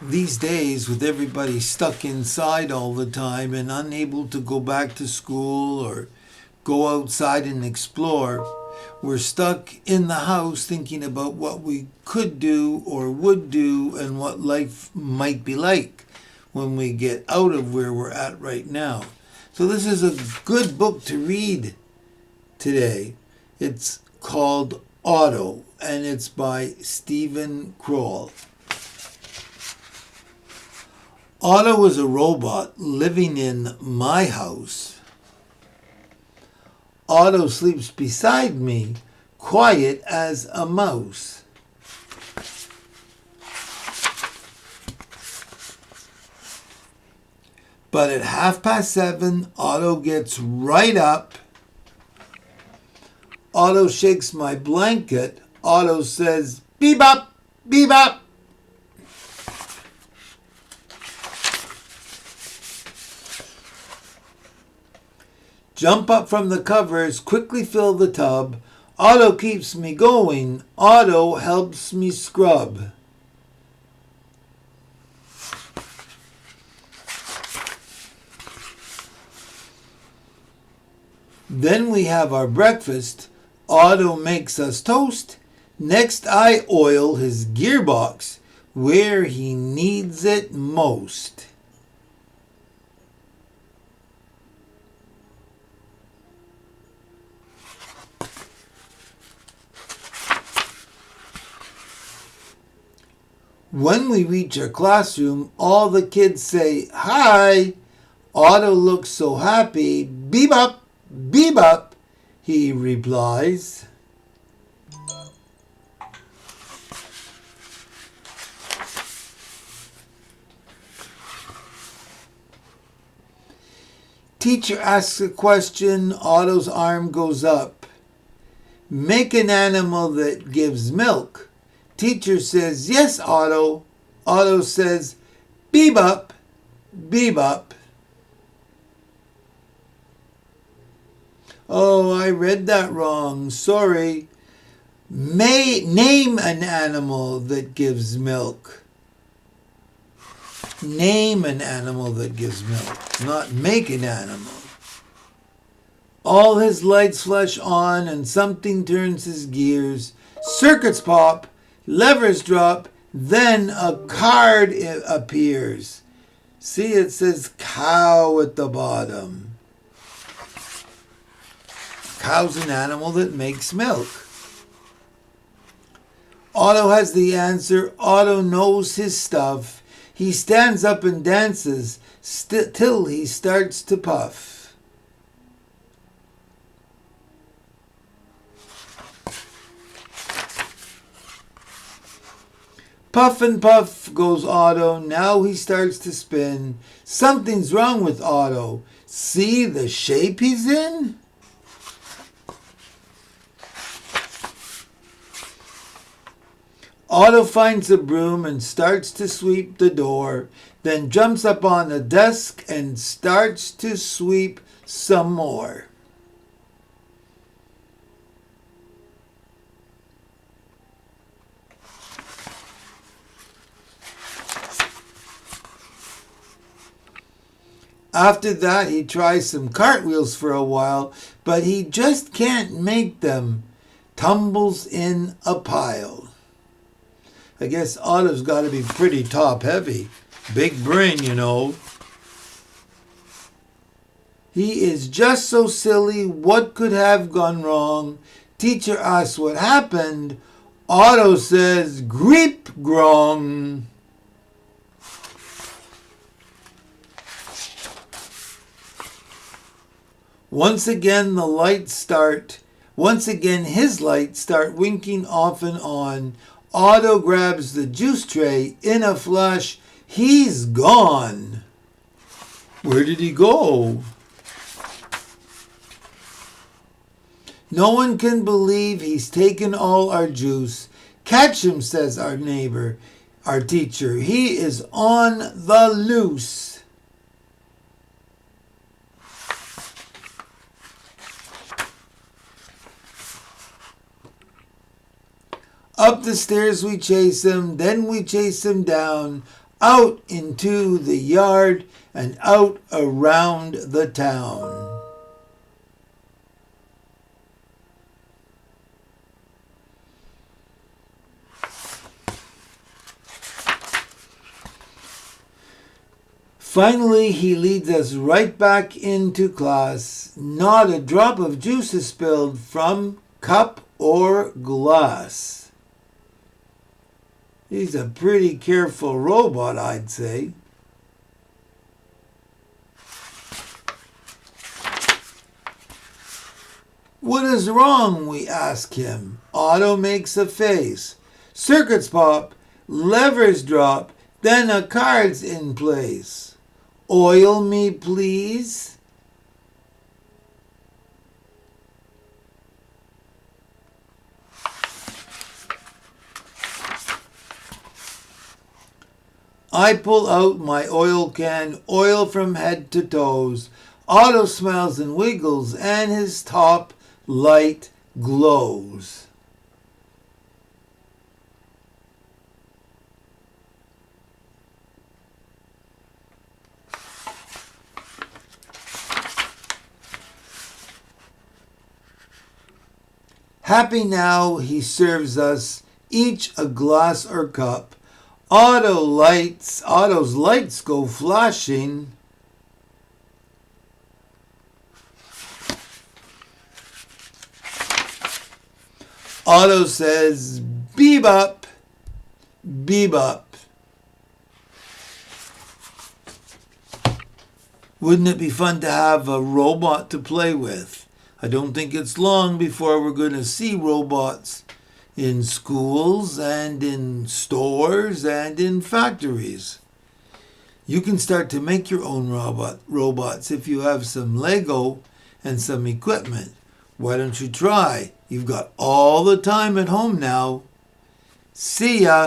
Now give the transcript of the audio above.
These days, with everybody stuck inside all the time and unable to go back to school or go outside and explore, we're stuck in the house thinking about what we could do or would do and what life might be like when we get out of where we're at right now. So this is a good book to read today. It's called Otto, and it's by Kroll. Otto was a robot living in my house. Otto sleeps beside me, quiet as a mouse. But at 7:30, Otto gets right up. Otto shakes my blanket. Otto says, "Bebop, bebop." Jump up from the covers, quickly fill the tub. Otto keeps me going. Otto helps me scrub. Then we have our breakfast. Otto makes us toast. Next I oil his gearbox where he needs it most. When we reach our classroom, all the kids say, "Hi." Otto looks so happy. "Bebop, bebop," he replies. Teacher asks a question. Otto's arm goes up. "Make an animal that gives milk." Teacher says, "Yes, Otto." Otto says, "Bebop, bebop." "Oh, I read that wrong. Sorry." Name an animal that gives milk. Name an animal that gives milk, not make an animal. All his lights flash on and something turns his gears. Circuits pop. Levers drop, then a card appears. See, it says cow at the bottom. Cow's an animal that makes milk. Otto has the answer. Otto knows his stuff. He stands up and dances till he starts to puff. Puff and puff goes Otto. Now he starts to spin. Something's wrong with Otto. See the shape he's in? Otto finds a broom and starts to sweep the door, then jumps up on a desk and starts to sweep some more. After that, he tries some cartwheels for a while, but he just can't make them. Tumbles in a pile. I guess Otto's got to be pretty top heavy. Big brain, you know. He is just so silly. What could have gone wrong? Teacher asks what happened. Otto says, "Greep grong." Once again his lights start winking off and on. Otto grabs the juice tray. In a flash, he's gone. Where did he go? No one can believe he's taken all our juice. "Catch him," says our neighbor, our teacher. "He is on the loose." Up the stairs we chase him, then we chase him down. out into the yard and out around the town. Finally, he leads us right back into class. Not a drop of juice is spilled from cup or glass. He's a pretty careful robot, I'd say. What is wrong? We ask him. Otto makes a face. Circuits pop, levers drop, then a card's in place. Oil me, please. I pull out my oil can, oil from head to toes. Otto smiles and wiggles, and his top light glows. Happy now, he serves us each a glass or cup. Otto's lights go flashing. Otto says, beep up, beep up. Wouldn't it be fun to have a robot to play with? I don't think it's long before we're going to see robots in schools and in stores and in factories. You can start to make your own robots if you have some Lego and some equipment. Why don't you try? You've got all the time at home now. See ya!